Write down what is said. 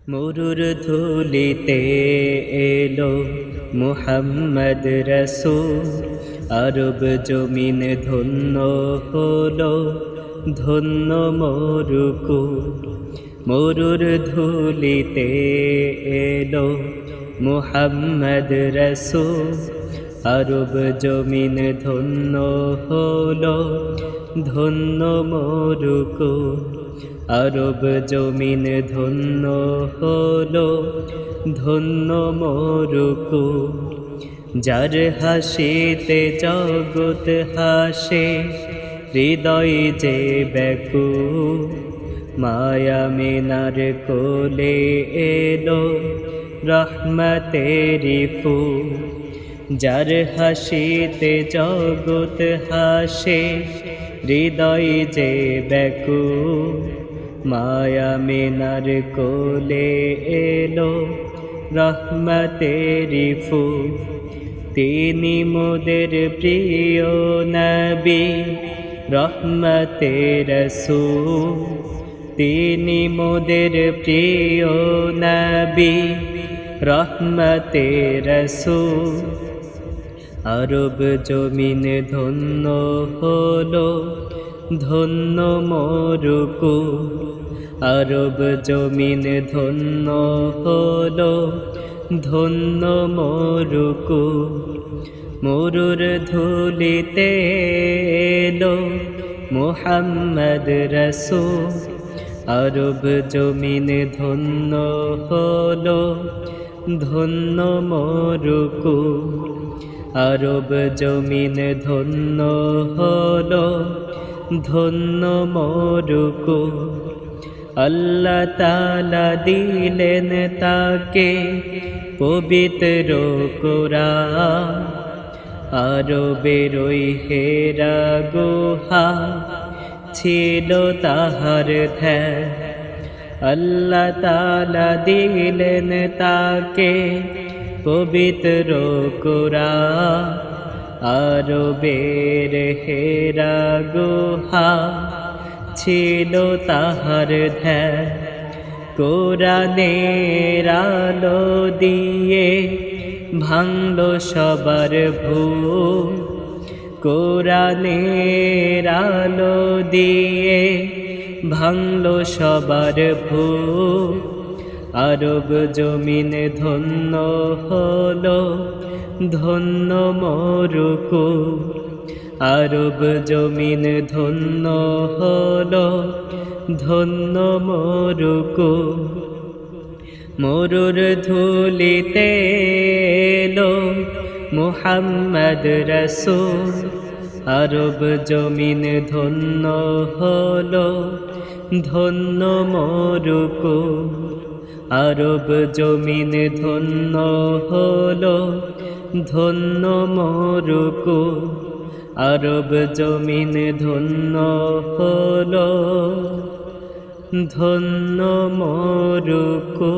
মরুর ধুলিতে এলো মুহাম্মদ রসূল, আরব জমিন ধন্য হলো, ধন্য মরুকুল। মরুর ধুলিতে এলো মুহাম্মদ রসূল, আরব জমিন ধন্য হলো, ধন্য মরুকুল। আরব জমিন ধন্য হলো, ধন্য মরুকুল। যার হাসিতে জগৎ হাসে, হৃদয় যে ব্যাকুল। মায়া মিনার কোলে এলো রহমতেরি ফুল। যার হাসিতে জগৎ হাসে, হৃদয় যে ব্যাকুল। মায়া মিনার কোলে এলো রহমতেরি ফুল। তিনি মোদের প্রিয় নবী, রহমতের রসূল। তিনি মোদের প্রিয় নবী, রহমতের রসূল। আরব জমিন ধন্য হলো, ধন্য মরুকুল। আরব জমিন ধন্য হলো, ধন্য মরুকুল। মরুর ধুলিতে এলো মুহাম্মদ রসূল, আরব জমিন ধন্য হলো, ধন্য মরুকুল। আরব জমিন ধন্য হলো, ধন্য মরুকুল। আল্লাহ তাআলা দিলেন তাকে পবিত্র কোরআন, আরবের ওই হেরা গুহা ছিল তাহার ধ্যান। আল্লাহ তাআলা দিলেন তাকে পবিত্র কোরআন, আরবের হেরা গুহা ছিল তাহার ধ্যান। কোরআনের আলো দিয়ে ভাঙলো সবার ভুল। কোরআনের আলো দিয়ে ভাঙলো সবার ভুল। আরব জমিন ধন্য হলো, ধন্য মরুকুল। আরব জমিন ধন্য হলো, ধন্য মরুকুল। মরুর ধুলিতে এলো মুহাম্মদ রসূল, আরব জমিন ধন্য হলো, ধন্য মরুকুল। আরব জমিন ধন্য হলো, ধন্য মরুকুল। আরব জমিন ধন্য হলো, ধন্য মরুকুল।